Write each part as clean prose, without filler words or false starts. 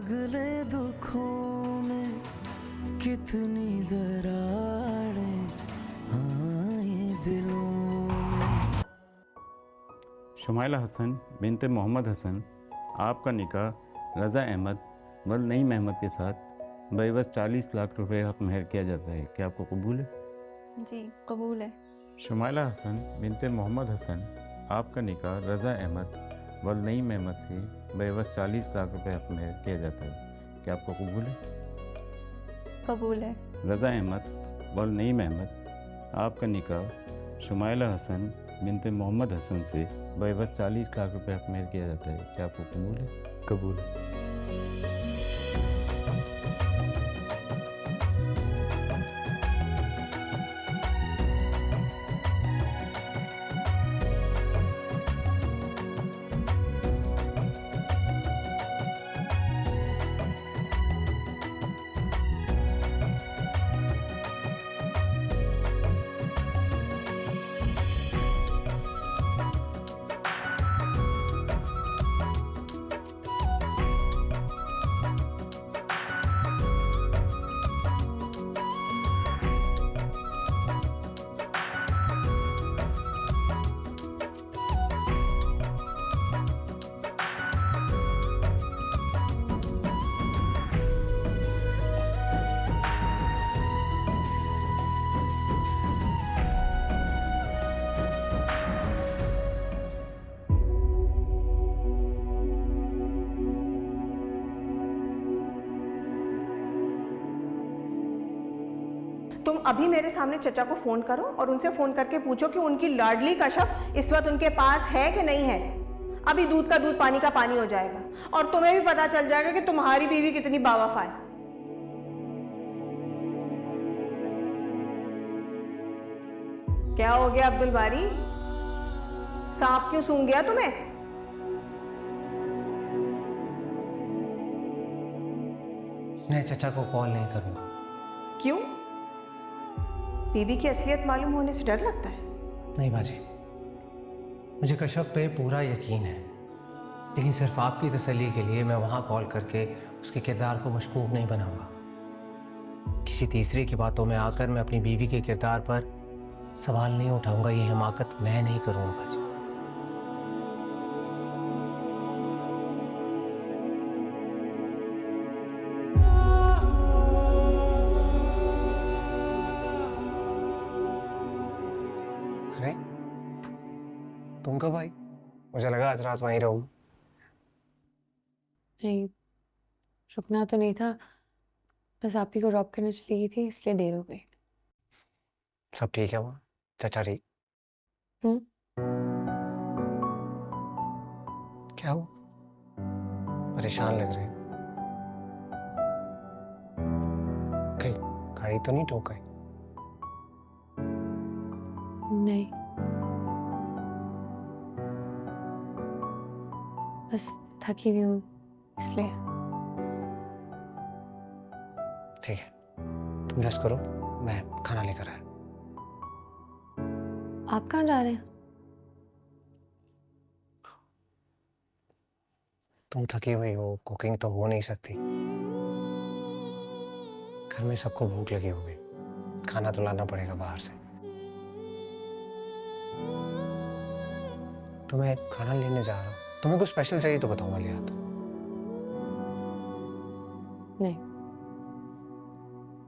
पगले दुखों में कितनी दरारें आए दिलों में। शुमाइला हसन बिनते मोहम्मद हसन, आपका निकाह रज़ा अहमद वल नईम अहमद के साथ बेवस 40 लाख रुपए हक महर किया जाता है। क्या आपको कबूल है? जी कबूल है। शुमाइला हसन बिनते मोहम्मद हसन, आपका निकाह रज़ा अहमद वल नईम अहमद से बेवस 40 लाख रुपए हक महर किया जाता है। क्या आपको कबूल है? कबूल है। रज़ा अहमद वल नईम अहमद, आपका निकाह शुमाइला हसन बिनते मोहम्मद हसन से बेवस 40 लाख रुपए हक महर किया जाता है। क्या आपको कबूल है? कबूल है। तुम अभी मेरे सामने चचा को फोन करो और उनसे फोन करके पूछो कि उनकी लाडली कशफ इस वक्त उनके पास है कि नहीं है। अभी दूध का दूध पानी का पानी हो जाएगा और तुम्हें भी पता चल जाएगा कि तुम्हारी बीवी कितनी बावफा है। क्या हो गया अब्दुल बारी, सांप क्यों सूंघ गया तुम्हें? मैं चचा को कॉल नहीं करूंगा। क्यों? बीवी की असलियत मालूम होने से डर लगता है? नहीं बाजी, मुझे कश्यप पे पूरा यकीन है, लेकिन सिर्फ आपकी तसल्ली के लिए मैं वहां कॉल करके उसके किरदार को मशकूक नहीं बनाऊंगा। किसी तीसरे की बातों में आकर मैं अपनी बीवी के किरदार पर सवाल नहीं उठाऊंगा। ये हिमाकत मैं नहीं करूंगा बाजी। अरे तुम कब आई? मुझे लगा आज रात वहीं रहूंगी। नहीं, रुकना तो नहीं था, बस आप ही को ड्रॉप करने चली गई थी इसलिए देर हो गई। सब ठीक है वहाँ? चचा ठीक? क्या हुआ? परेशान लग रहे? कहीं गाड़ी तो नहीं ठोक गई? नहीं, बस थकी हुई हूँ इसलिए। ठीक है, तुम रेस्ट करो, मैं खाना लेकर आया। आप कहाँ जा रहे हैं? तुम थकी हुई हो, कुकिंग तो हो नहीं सकती। घर में सबको भूख लगी होगी, खाना तो लाना पड़ेगा बाहर से। तो मैं खाना लेने जा रहा हूँ, तुम्हें कुछ स्पेशल चाहिए तो बताऊंगा, ले आता हूँ। नहीं,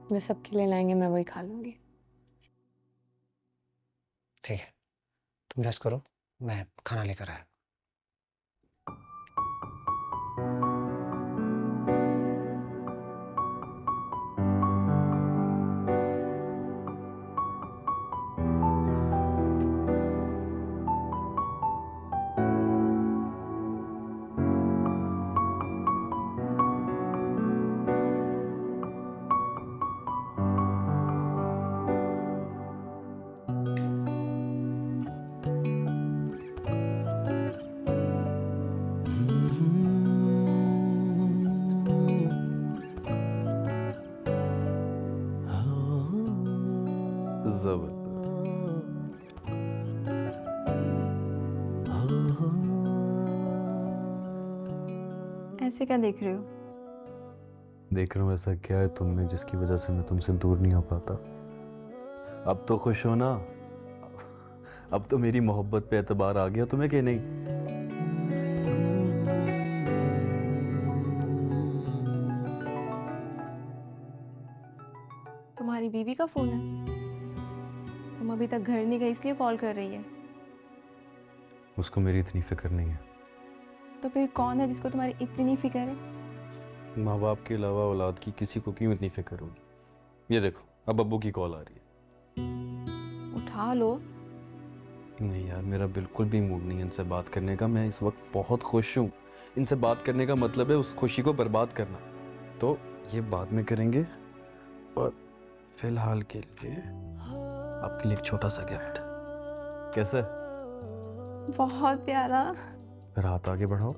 जो सबके लिए लाएंगे मैं वही खा लूंगी। ठीक है, तुम रेस्ट करो, मैं खाना लेकर आया। ऐसे क्या देख रहे हो? देख रहा हूँ ऐसा क्या है तुम में जिसकी वजह से मैं तुमसे दूर नहीं हो पाता। अब तो खुश हो ना? अब तो मेरी मोहब्बत पे एतबार आ गया तुम्हें कि नहीं? तुम्हारी बीवी का फ़ोन है? तुम अभी तक घर नहीं गई इसलिए कॉल कर रही है। उसको मेरी इतनी फिक्र नहीं है। तो फिर कौन है जिसको तुम्हारी इतनी फिक्र है? माँ बाप के अलावा औलाद की किसी को क्यों इतनी फिक्र होगी? ये देखो अब अब्बू की कॉल आ रही है। उठा लो। नहीं यार, मेरा बिल्कुल भी मूड नहीं है इनसे बात करने का। मैं इस वक्त बहुत खुश हूँ। इनसे बात करने का मतलब है उस खुशी को बर्बाद करना। तो ये बाद में करेंगे, और फिलहाल के लिए आपके लिए एक छोटा सा गिफ्ट। कैसा है? बहुत प्यारा। फिर हाथ आगे बढ़ाओ।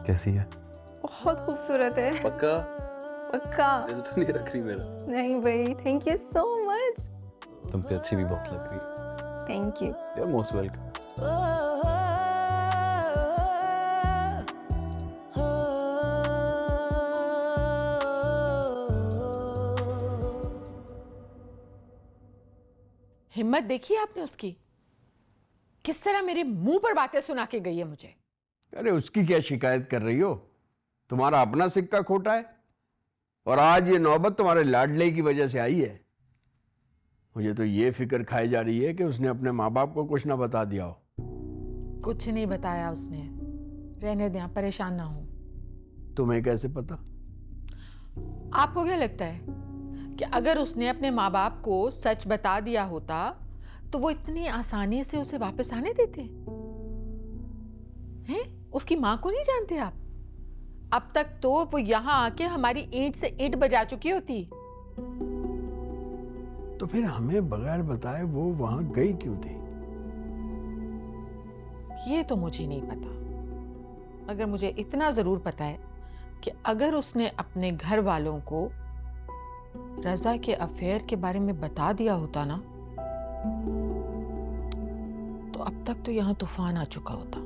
कैसी है? बहुत खूबसूरत है। पक्का? पक्का। दिल तो नहीं रख रही मेरा? नहीं भाई, थैंक यू सो मच। तुम पे अच्छी भी बहुत लग रही है। Thank you. You are most welcome. हिम्मत देखी आपने उसकी? किस तरह मेरे मुंह पर बातें सुना के गई है मुझे। अरे उसकी क्या शिकायत कर रही हो? तुम्हारा अपना सिक्का खोटा है, और आज ये नौबत तुम्हारे लाडले की वजह से आई है। मुझे तो ये फिक्र खाई जा रही है कि उसने अपने माँ बाप को कुछ ना बता दिया हो। कुछ नहीं बताया उसने। रहने दें, आप परेशान ना हो। तुम्हें कैसे पता? आपको क्या लगता है कि अगर उसने अपने माँ बाप को सच बता दिया होता तो वो इतनी आसानी से उसे वापस आने देते हैं? उसकी माँ को नहीं जानते आप? अब तक तो वो यहां आके हमारी ईंट से ईंट बजा चुकी होती। तो फिर हमें बगैर बताए वो वहां गई क्यों थी? ये तो मुझे नहीं पता, मगर मुझे इतना जरूर पता है कि अगर उसने अपने घर वालों को रजा के अफेयर के बारे में बता दिया होता ना, तो अब तक तो यहाँ तूफान आ चुका होता।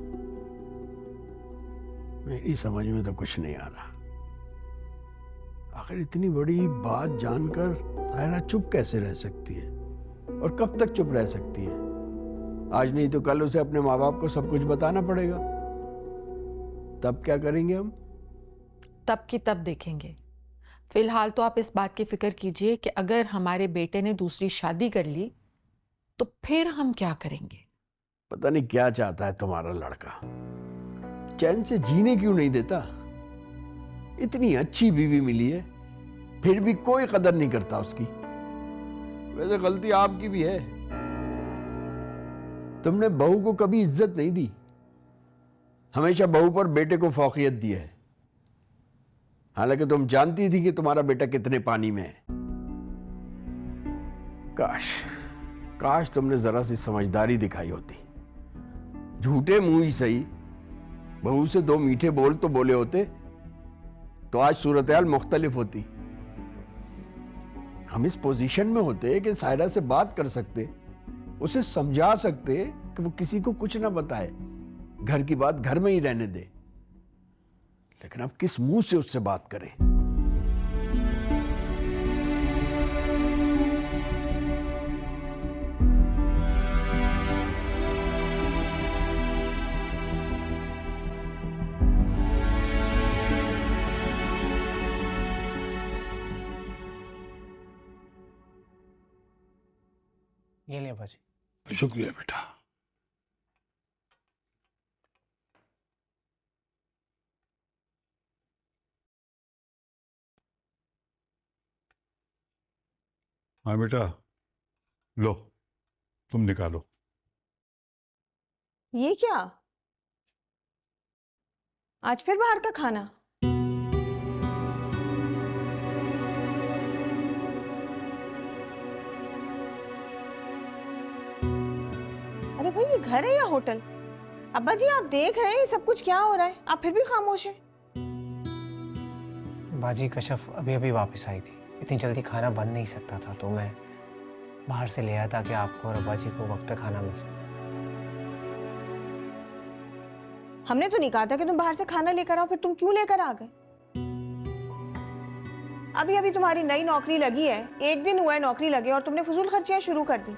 मेरी समझ में तो कुछ नहीं आ रहा। आखिर इतनी बड़ी बात जानकर सायरा चुप कैसे रह सकती है, और कब तक चुप रह सकती है? आज नहीं तो कल उसे अपने माँ बाप को सब कुछ बताना पड़ेगा। तब क्या करेंगे हम? तब की तब देखेंगे। फिलहाल तो आप इस बात की फिक्र कीजिए कि अगर हमारे बेटे ने दूसरी शादी कर ली तो फिर हम क्या करेंगे। पता नहीं क्या चाहता है तुम्हारा लड़का। चैन से जीने क्यों नहीं देता? इतनी अच्छी बीवी मिली है, फिर भी कोई कदर नहीं करता उसकी। वैसे गलती आपकी भी है। तुमने बहू को कभी इज्जत नहीं दी, हमेशा बहू पर बेटे को फौकियत दी है। हालांकि तुम जानती थी कि तुम्हारा बेटा कितने पानी में है। काश काश तुमने जरा सी समझदारी दिखाई होती। झूठे मुंह ही सही, बहू से दो मीठे बोल तो बोले होते, तो आज सूरत-ए-हाल मुख्तलिफ होती। हम इस पोजीशन में होते कि सायरा से बात कर सकते, उसे समझा सकते कि वो किसी को कुछ ना बताए, घर की बात घर में ही रहने दे। लेकिन अब किस मुंह से उससे बात करें? ये ले बाजी। शुक्रिया बेटा। हाँ बेटा, लो तुम निकालो। ये क्या? आज फिर बाहर का खाना? अरे भाई, ये घर है या होटल? अब्बा जी, आप देख रहे हैं सब कुछ क्या हो रहा है, आप फिर भी खामोश हैं। बाजी कशफ अभी अभी वापस आई थी, इतनी जल्दी खाना बन नहीं सकता था, तो मैं बाहर से ले आया ताकि आपको और अब्बा जी को वक्त पे खाना मिल जाए। हमने तो नहीं कहा था कि तुम बाहर से खाना लेकर आओ, फिर तुम क्यों लेकर आ गए? अभी अभी तुम्हारी नई नौकरी लगी है, 1 दिन हुआ है नौकरी लगे और तुमने फजूल खर्चियां शुरू कर दी।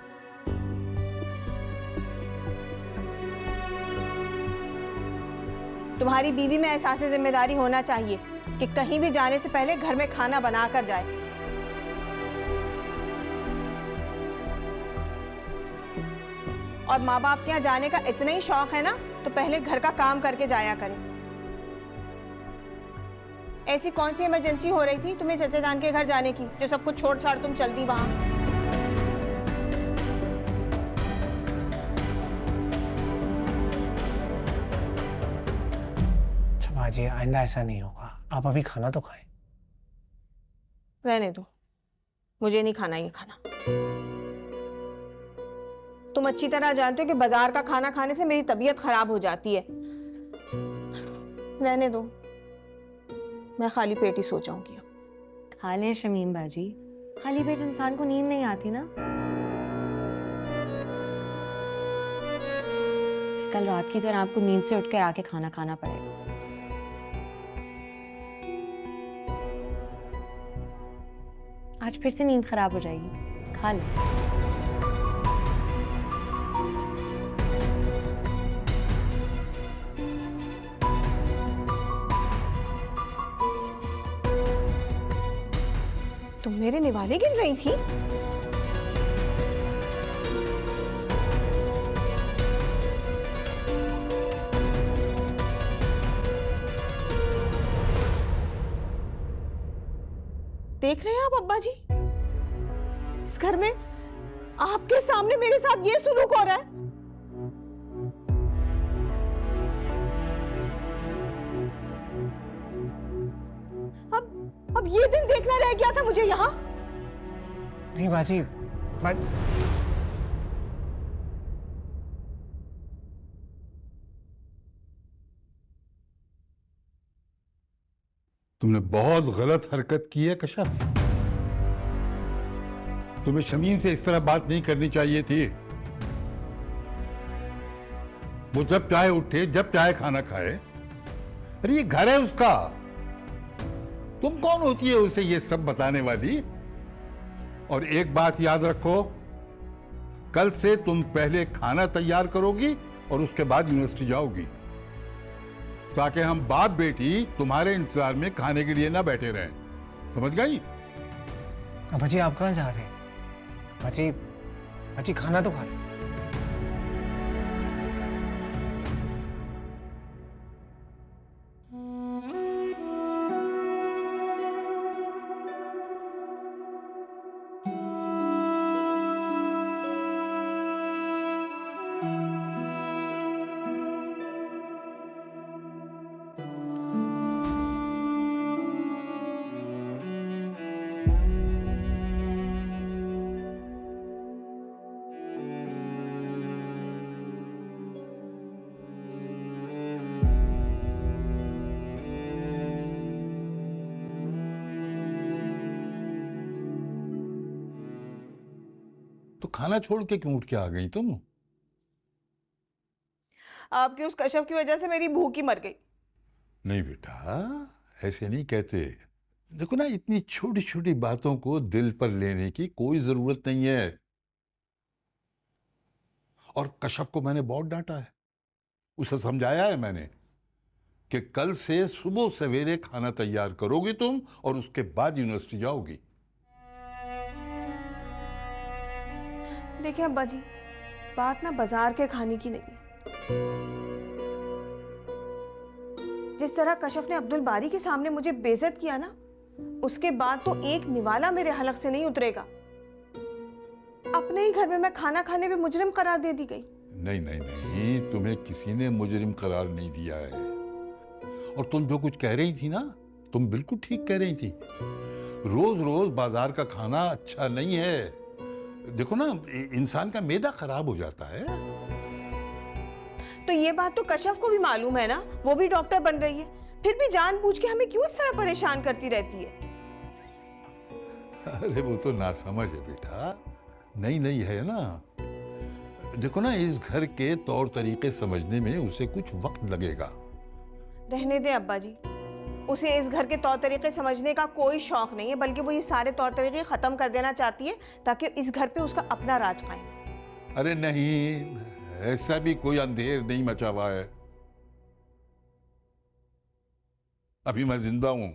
तुम्हारी बीवी में एहसास जिम्मेदारी होना चाहिए कि कहीं भी जाने से पहले घर में खाना बना कर जाए। और माँ बाप के यहाँ जाने का इतना ही शौक है ना, तो पहले घर का काम करके जाया करें। ऐसी कौन सी इमरजेंसी हो रही थी तुम्हें चचा जान के घर जाने की, जो सब कुछ छोड़ छाड़ तुम चल दी वहां? अच्छा बाजी, आइंदा ऐसा नहीं होगा। आप अभी खाना तो खाएं। रहने दो, मुझे नहीं खाना ये खाना। तुम अच्छी तरह जानते हो कि बाजार का खाना खाने से मेरी तबीयत खराब हो जाती है। रहने दो, मैं खाली पेट ही सो जाऊंगी अब। खा लें शमीम बाजी, खाली पेट इंसान को नींद नहीं आती ना। कल रात की तरह आपको नींद से उठकर आके खाना खाना पड़ेगा। आज फिर से नींद खराब हो जाएगी, खा लें। तुम मेरे निवाले गिन रही थी? देख रहे हैं आप अब्बा जी, इस घर में आपके सामने मेरे साथ ये सुलूक हो रहा है। अब ये दिन देखना रह गया था मुझे यहाँ। नहीं बाजी, तुमने बहुत गलत हरकत की है कशफ। तुम्हें शमीम से इस तरह बात नहीं करनी चाहिए थी। वो जब चाहे उठे, जब चाहे खाना खाए। अरे ये घर है उसका, तुम कौन होती है उसे ये सब बताने वाली? और एक बात याद रखो, कल से तुम पहले खाना तैयार करोगी और उसके बाद यूनिवर्सिटी जाओगी, ताकि हम बाप बेटी तुम्हारे इंतजार में खाने के लिए ना बैठे रहें। समझ गई? अब्बा जी आप कहाँ जा रहे हैं? बाजी, बाजी खाना तो खा। तो खाना छोड़ के क्यों उठ के आ गई तुम? आपकी उस कशफ की वजह से मेरी भूख ही मर गई। नहीं बेटा, ऐसे नहीं कहते। देखो ना, इतनी छोटी छोटी बातों को दिल पर लेने की कोई जरूरत नहीं है। और कशफ को मैंने बहुत डांटा है, उसे समझाया है मैंने कि कल से सुबह सवेरे खाना तैयार करोगी तुम और उसके बाद यूनिवर्सिटी जाओगी। देखिए अब्बा जी, बात ना बाजार के खाने की नहीं। जिस तरह कशफ ने अब्दुल बारी के सामने मुझे बेइज्जत किया ना, उसके बाद तो एक निवाला मेरे हलक से नहीं उतरेगा। अपने ही घर में मैं खाना खाने पे मुजरिम करार दे दी गई। नहीं नहीं नहीं, तुम्हें किसी ने मुजरिम करार नहीं दिया है। और तुम जो कुछ कह रही थी ना, तुम बिल्कुल ठीक कह रही थी। रोज रोज बाजार का खाना अच्छा नहीं है। देखो ना, इंसान का मैदा खराब हो जाता है। तो ये बात तो कशफ को भी मालूम है ना, वो भी डॉक्टर बन रही है, फिर भी जानबूझ के हमें क्यों इस तरह परेशान करती रहती है? अरे वो तो नासमझ है बेटा, नई नई है ना। देखो ना, इस घर के तौर तरीके समझने में उसे कुछ वक्त लगेगा। रहने दे अब्बा जी, उसे इस घर के तौर तरीके समझने का कोई शौक नहीं है, बल्कि वो ये सारे तौर तरीके खत्म कर देना चाहती है ताकि इस घर पे उसका अपना राज कायम। अरे नहीं, ऐसा भी कोई अंधेर नहीं मचा हुआ है। अभी मैं जिंदा हूं,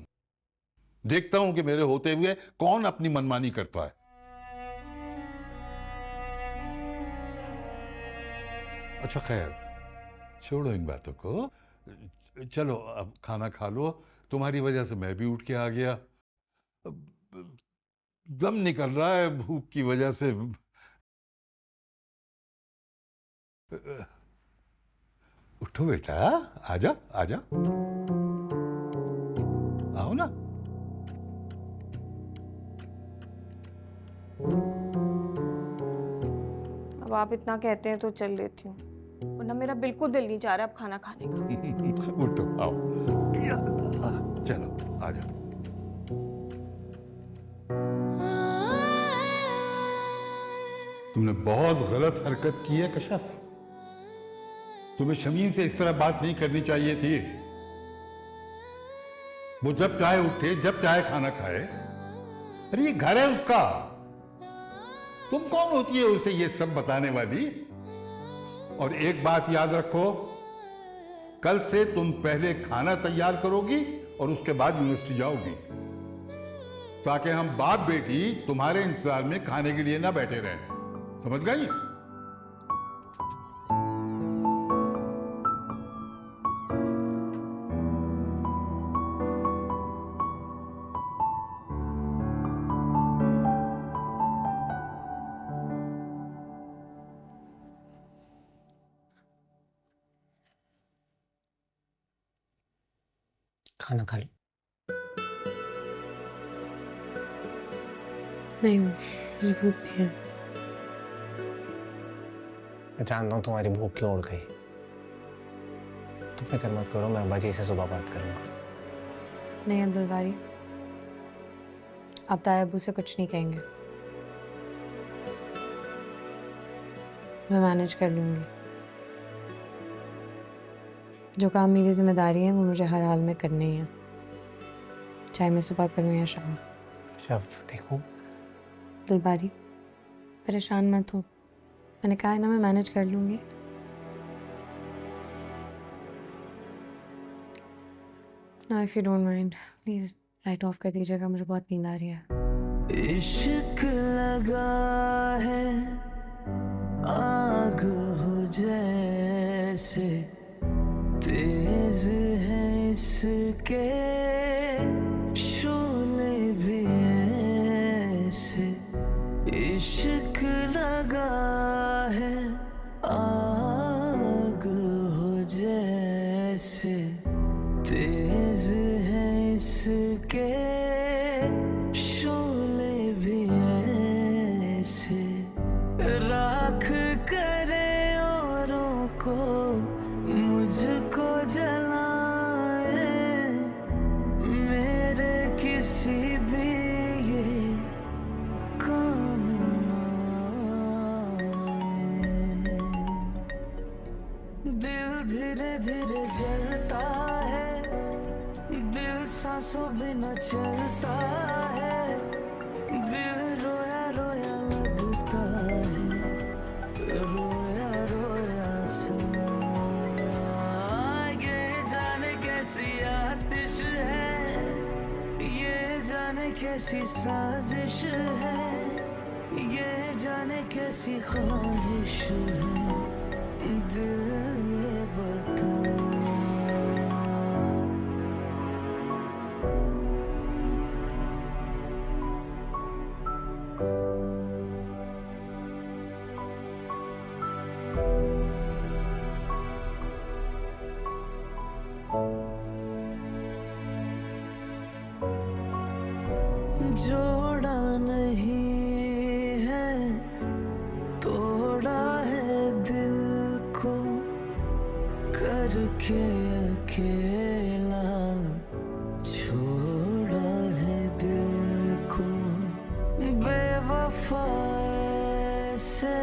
देखता हूं कि मेरे होते हुए कौन अपनी मनमानी करता है। अच्छा खैर, छोड़ो इन बातों को, चलो अब खाना खा लो। तुम्हारी वजह से मैं भी उठ के आ गया, दम निकल रहा है भूख की वजह से। उठो बेटा, आजा आजा, आओ ना। अब आप इतना कहते हैं तो चल लेती हूँ, वरना मेरा बिल्कुल दिल नहीं चाह रहा अब खाना खाने का। उठो, आओ, चलो आजा। तुमने बहुत गलत हरकत की है कशफ। तुम्हें शमीम से इस तरह बात नहीं करनी चाहिए थी। वो जब चाहे उठे, जब चाहे खाना खाए। अरे ये घर है उसका, तुम कौन होती है उसे ये सब बताने वाली? और एक बात याद रखो, कल से तुम पहले खाना तैयार करोगी और उसके बाद यूनिवर्सिटी जाओगी, ताकि हम बाप बेटी तुम्हारे इंतजार में खाने के लिए ना बैठे रहें। समझ गई? खाना खा लो। नहीं, मुझे भूख नहीं है। मैं जानता हूँ तुम्हारी भूख क्यों उड़ गई। तुम फिक्र मत करो, मैं अब्बा जी से सुबह बात करूंगा। नहीं अब्दुल बारी, आप ताया अब्बू से कुछ नहीं कहेंगे, मैं मैनेज कर लूंगी। जो काम मेरी जिम्मेदारी है वो मुझे हर हाल में करने ही है, चाहे मैं सुबह करूँ या शाम। शफ देखो, अब्दुल बारी परेशान मत हो, मैंने कहा है ना मैं मैनेज कर लूंगी। Now if you don't mind, please light of कर दीजिएगा, मुझे बहुत नींद आ रही है। इश्क लगा है आग हो जैसे, तेज है इसके शोले भी ऐसे। इश्क लगा है आग हो जैसे, तेज है इसके शोले भी ऐसे। राख करे औरों को, मुझको जलाए, मेरे किसी भी ये काम ना आए। दिल धीरे धीरे जलता है, दिल सांसों बिना चलता है, दिल रोया रोया लगता है, रोया रोया सा। ये जाने कैसी आतिश है, ये जाने कैसी साजिश है, ये जाने कैसी ख्वाहिश है, दिल ये बता। जोड़ा नहीं है, तोड़ा है दिल को, करके अकेला छोड़ा है दिल को। बेवफा से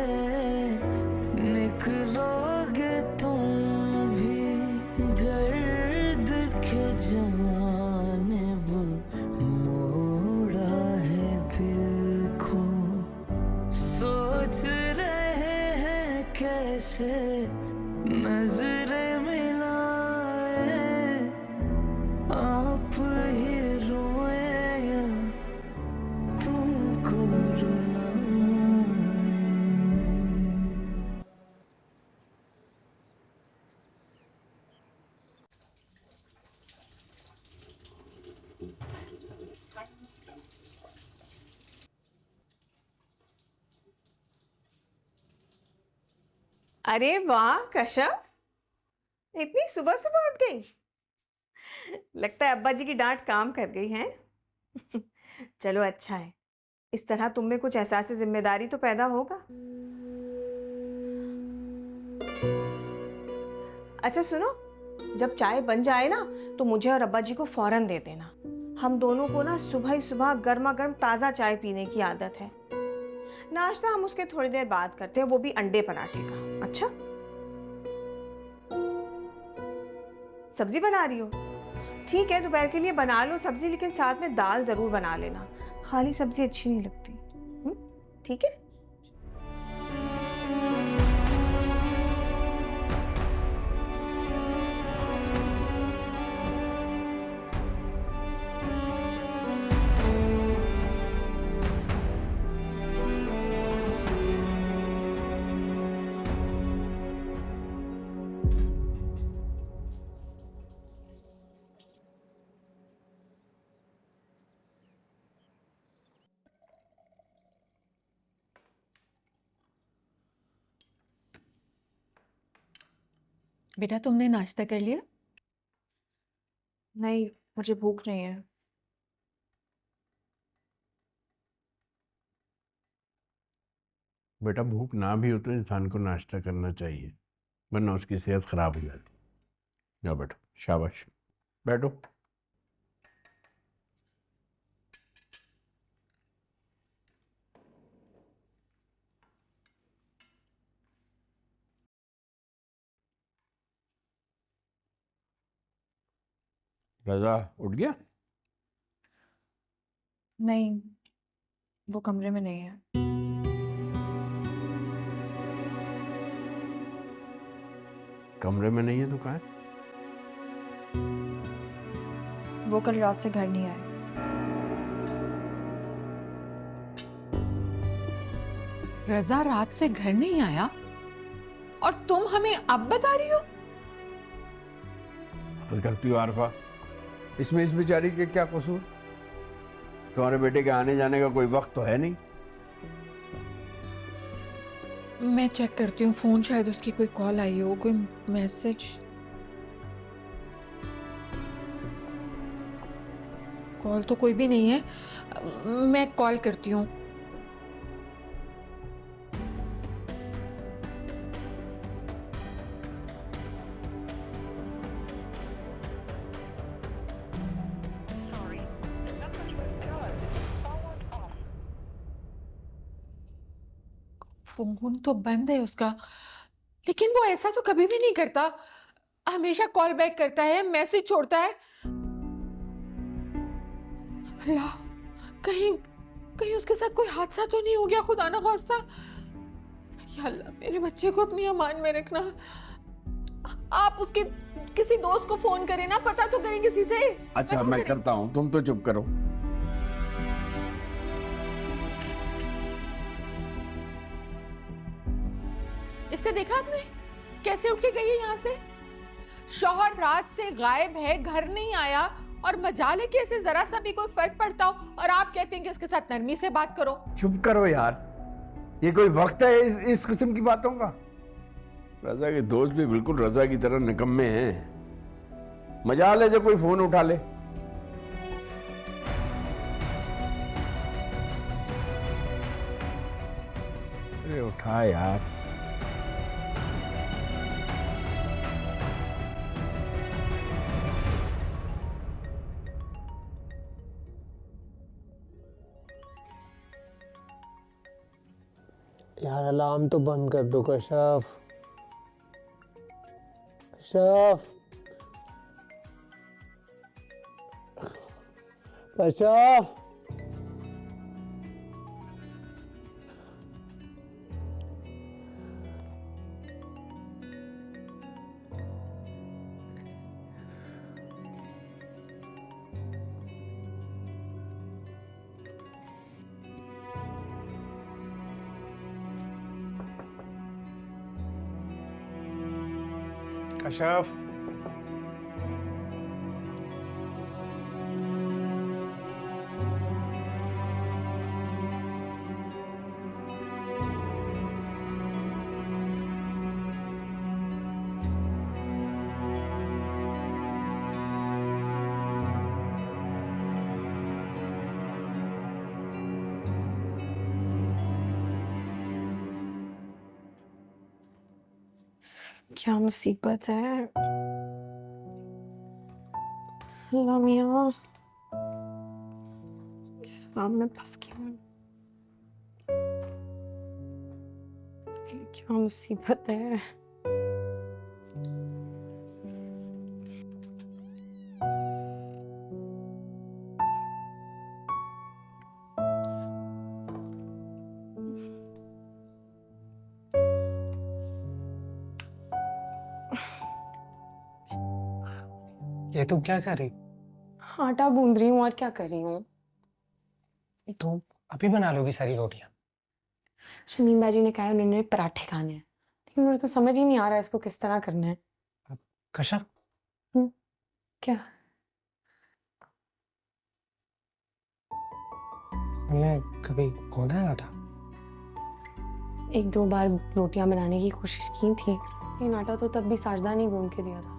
अरे वाह कश्यप, इतनी सुबह सुबह उठ गई। लगता है अब्बा जी की डांट काम कर गई है। चलो अच्छा है, इस तरह तुम में कुछ एहसास जिम्मेदारी तो पैदा होगा। अच्छा सुनो, जब चाय बन जाए ना तो मुझे और अब्बा जी को फौरन दे देना। हम दोनों को ना सुबह ही सुबह गर्मा गर्म ताज़ा चाय पीने की आदत है। नाश्ता हम उसके थोड़ी देर बाद करते हैं, वो भी अंडे पराठे का। अच्छा, सब्जी बना रही हो? ठीक है, दोपहर के लिए बना लो सब्जी, लेकिन साथ में दाल जरूर बना लेना। खाली सब्जी अच्छी नहीं लगती। ठीक है। बेटा तुमने नाश्ता कर लिया? नहीं, मुझे भूख नहीं है। बेटा भूख ना भी हो तो इंसान को नाश्ता करना चाहिए, वरना उसकी सेहत खराब हो जाती। जाओ बैठो, शाबाश बैठो। रजा उठ गया? नहीं, वो कमरे में नहीं है। कमरे में नहीं है तो कहाँ है? वो कल रात से घर नहीं आए। रजा रात से घर नहीं आया और तुम हमें अब बता रही हो? हद करती हो आरफा, इसमें इस बेचारी के क्या कसूर? तुम्हारे बेटे के आने जाने का कोई वक्त तो है नहीं। मैं चेक करती हूँ फोन, शायद उसकी कोई कॉल आई हो, कोई मैसेज। कॉल तो कोई भी नहीं है, मैं कॉल करती हूँ। फोन तो बंद है उसका, लेकिन वो ऐसा तो कभी भी नहीं करता। हमेशा कॉल बैक करता है, मैसेज छोड़ता है। अल्लाह, कहीं कहीं उसके साथ कोई हादसा तो नहीं हो गया, खुदा ना खास्ता। या अल्लाह, मेरे बच्चे को अपनी अमान में रखना। आप उसके किसी दोस्त को फोन करें ना, पता तो करें किसी से। अच्छा मैं करता हूँ, तुम तो चुप करो। इससे देखा आपने कैसे उठ के गई है यहाँ से? शौहर रात से गायब है, घर नहीं आया, और मजाले के ऐसे जरा सा भी कोई फर्क पड़ता हो और आप कहते हैं कि इसके साथ नरमी से बात करो। चुप करो यार, ये कोई वक्त है इस किस्म की बातों का? रजा के दोस्त भी बिल्कुल रजा की तरह निकम्मे हैं। मजाल है जो कोई फोन उठा ले। अरे उठा यार। यार अलार्म तो बंद कर दो कशफ। कशफ, कशफ। कशफ, क्या मुसीबत है। अल्लाह मियाँ, इस सामने फंस गई हूँ। क्या मुसीबत है। ये तुम क्या कर रही? आटा गूंद रही हूँ और क्या कर रही हूँ। तुम अभी बना लोगी सारी रोटियां? शमीम बाजी ने कहा है उन्होंने पराठे खाने हैं, लेकिन मुझे तो समझ ही नहीं आ रहा है इसको किस तरह करना है। कश्यप, क्या? तुमने कभी गूंदा है आटा? एक दो बार रोटियां बनाने की कोशिश की थी, लेकिन आटा तो तब भी साजदा ने गूंद के दिया था।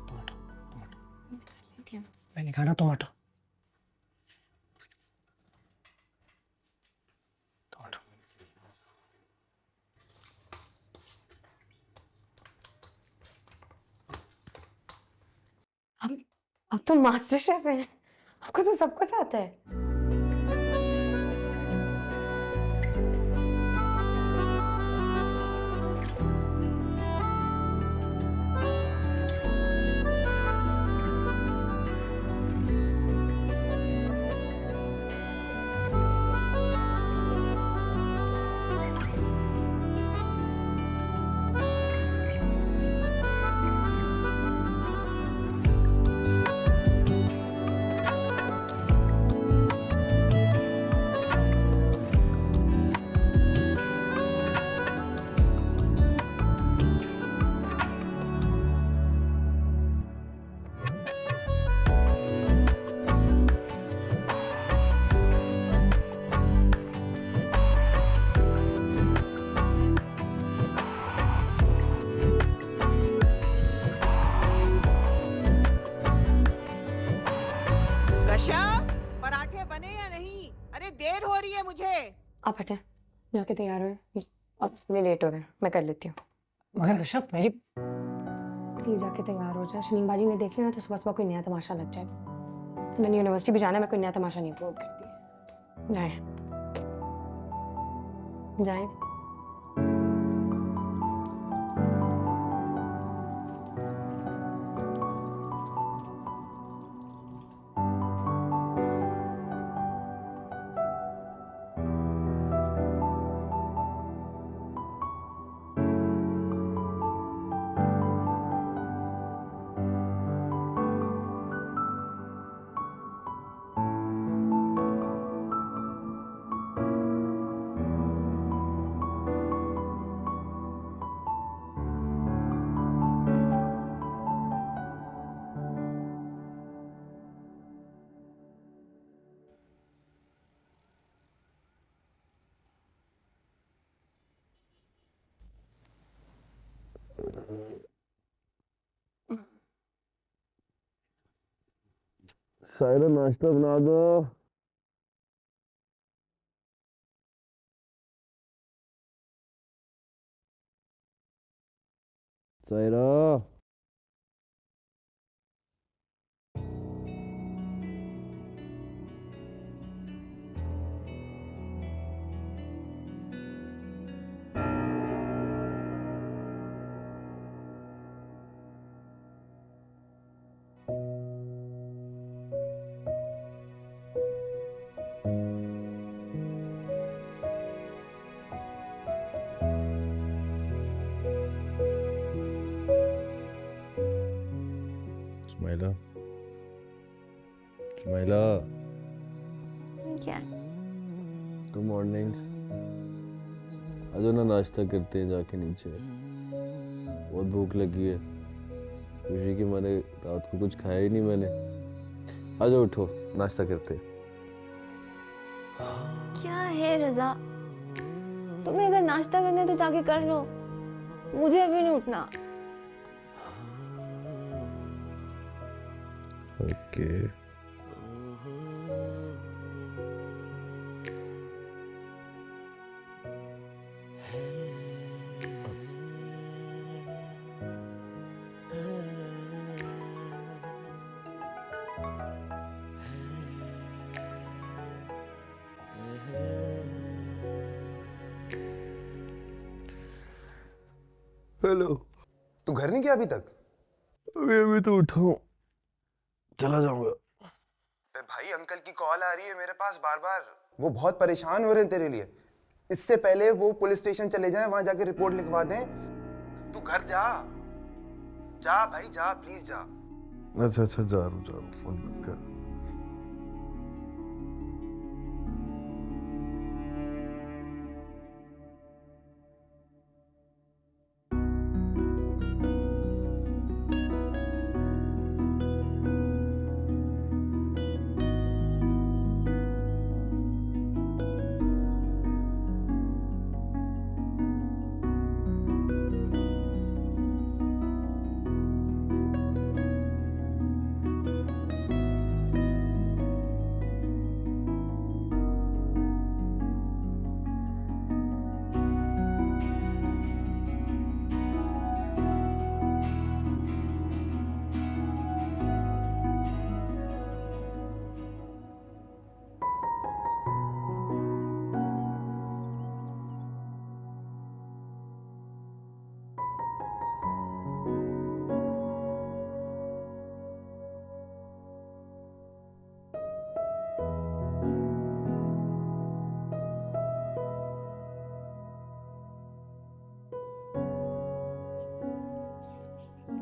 टमाटो, टमाटो मैंने कहा ना टमाटो। टमाटो। अब तो मास्टर शेफ है, आपको तो सब कुछ आता है। कश्यप, पराठे बने या नहीं? अरे देर हो रही है मुझे। आप हटें, जाके तैयार हो, अब इसके लिए लेट हो रहे हैं, मैं कर लेती हूँ। मगर कश्यप मेरी। प्लीज जाके तैयार हो जाए, शमीम बाजी ने देख लिया ना तो सुबह सुबह कोई नया तमाशा लग जाएगा। मैंने यूनिवर्सिटी भी जाना है, मैं कोई नया तमाशा नहीं अफोर्ड करती। जाए जाए। सायरा नाश्ता बना दो। सायरा। सुमैला, सुमैला। क्या? Good morning. आ जाओ ना, नाश्ता करते हैं जाके नीचे। बहुत भूख लगी है, खुशी की मैंने रात को कुछ खाया ही नहीं मैंने। आ जाओ, उठो, नाश्ता करते हैं। क्या है रजा, तुम्हें अगर नाश्ता करना है तो जाके कर लो, मुझे अभी नहीं उठना। ओके। हेलो। तू घर नहीं गया अभी तक? अभी तो उठा हूँ, चला जाऊंगा। भाई अंकल की कॉल आ रही है मेरे पास बार बार, वो बहुत परेशान हो रहे हैं तेरे लिए। इससे पहले वो पुलिस स्टेशन चले जाएं, वहां जाके रिपोर्ट लिखवा दें। तू घर जा, जा भाई जा, प्लीज जा। अच्छा जा रहा हूँ, फोन बंद कर।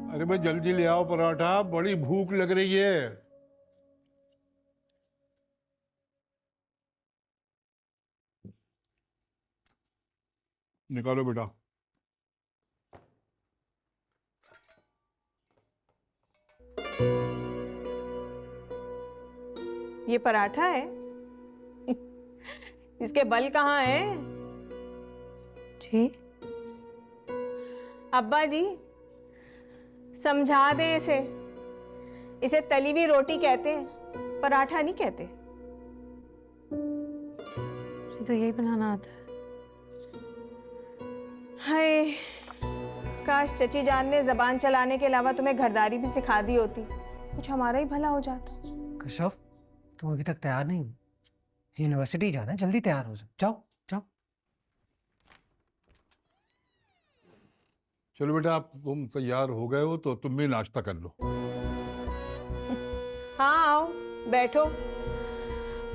अरे भाई जल्दी ले आओ पराठा, बड़ी भूख लग रही है। निकालो बेटा। ये पराठा है? इसके बल कहाँ है? जी अब्बा जी समझा दे इसे, इसे तली हुई रोटी कहते हैं, पराठा नहीं कहते। मुझे तो यही बनाना आता है। हाय, काश चची जान ने जबान चलाने के अलावा तुम्हें घरदारी भी सिखा दी होती, कुछ हमारा ही भला हो जाता। कश्यप, तुम अभी तक तैयार नहीं हो? यूनिवर्सिटी जाना है, जल्दी तैयार हो जाओ। जाओ जाओ। चलो बेटा, आप तुम तैयार हो गए हो तो तुम भी नाश्ता कर लो। हाँ आओ बैठो,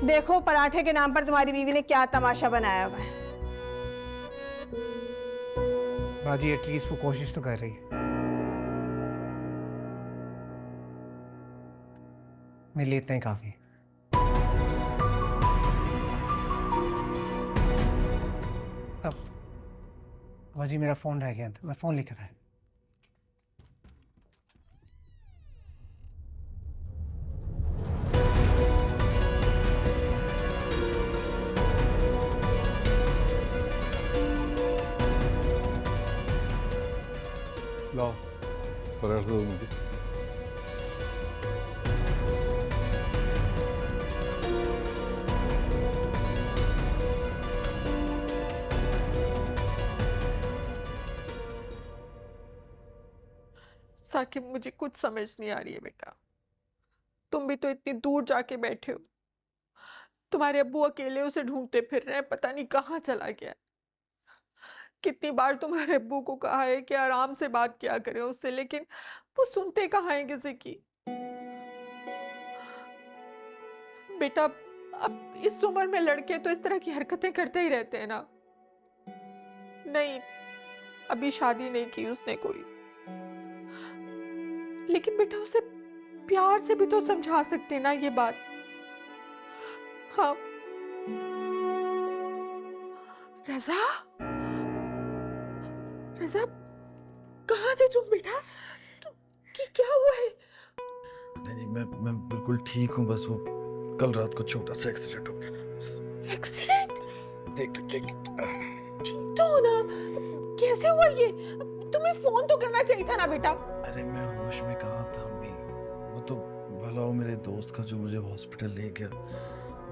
देखो पराठे के नाम पर तुम्हारी बीवी ने क्या तमाशा बनाया हुआ है। बाजी एटलीस्ट वो कोशिश तो कर रही है। मेरे लिए इतना ही काफी है। अब बाजी मेरा फोन रह गया था, मैं फोन लेकर आया। लाओ पराठा दो मुझे। साकिब, मुझे कुछ समझ नहीं आ रही है बेटा। तुम भी तो इतनी दूर जाके बैठे हो, तुम्हारे अब्बू अकेले उसे ढूंढते फिर रहे हैं, पता नहीं कहाँ चला गया। कितनी बार तुम्हारे अब्बू को कहा है कि आराम से बात किया करें उससे, लेकिन वो सुनते कहाँ हैं किसी की। बेटा, अब इस उम्र में लड़के तो इस तरह की हरकतें करते ही रहते हैं ना। नहीं, अभी शादी नहीं की उसने कोई, लेकिन बेटा उसे प्यार से भी तो समझा सकते ना ये बात। हाँ रजा, रजा कहाँ थे तुम बेटा? क्या हुआ है? नहीं, मैं बिल्कुल ठीक हूँ, बस वो कल रात को छोटा सा एक्सीडेंट हो गया। एक्सीडेंट? देख तो ना, कैसे हुआ ये? तुम्हें फोन तो करना चाहिए था ना बेटा। अरे मैं होश में कहाँ था अम्मी, वो तो भला हो मेरे दोस्त का जो मुझे हॉस्पिटल ले गया,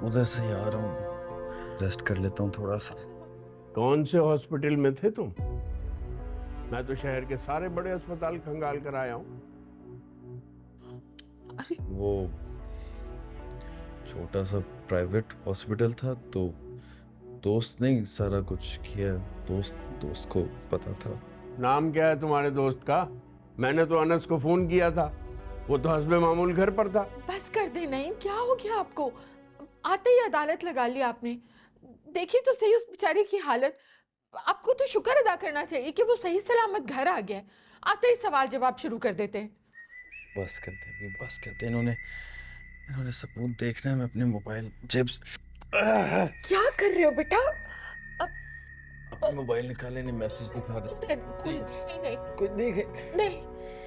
उधर से ही आ रहा हूँ, रेस्ट कर लेता हूँ थोड़ा सा। कौन से हॉस्पिटल में थे तुम? मैं तो शहर के सारे बड़े अस्पताल खंगाल कर आया हूँ। अरे वो छोटा सा प्राइवेट हॉस्पिटल था, तो दोस्त ने सारा कुछ किया, दोस्त को पता था, नाम क्या है तुम्हारे दोस्त का? मैंने तो अनस को फोन किया था, वो तो हस्बे मामूल घर पर था। बस कर दे नहीं, क्या हो गया आपको? आते ही अदालत लगा ली आपने। देखिए तो सही उस बेचारे की हालत। आपको तो शुक्र अदा करना चाहिए कि वो सही सलामत घर आ गया। आते ही सवाल जवाब शुरू कर देते हैं। बस करते हैं, बस करते हैं। इन्होंने सबूत देखना है। मैं अपने मोबाइल जेब से क्या कर रहे हो बेटा? अपने मोबाइल निकाले ने मैसेज दिखा दे। नहीं कोई देखे नहीं,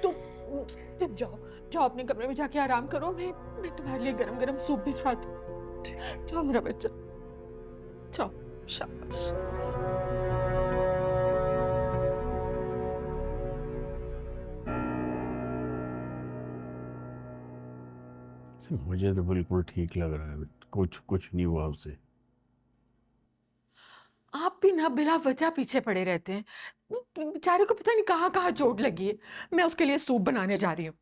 तुम जाओ अपने कमरे में जाके आराम करो। मैं तुम्हारे लिए गरम गरम सूप भिजवाती हूँ। जाओ मेरा बच्चा, जाओ। शाबाश। मुझे तो बिल्कुल ठीक लग रहा है, कुछ नहीं हुआ उसे। आप भी ना बिला वजह पीछे पड़े रहते हैं। बेचारे को पता नहीं कहाँ कहाँ चोट लगी है। मैं उसके लिए सूप बनाने जा रही हूँ।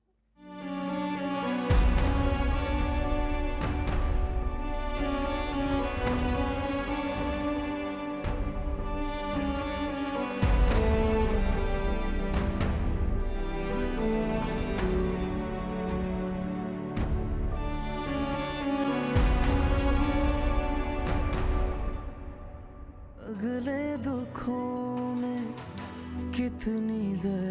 अगले दुखों में कितनी दर्द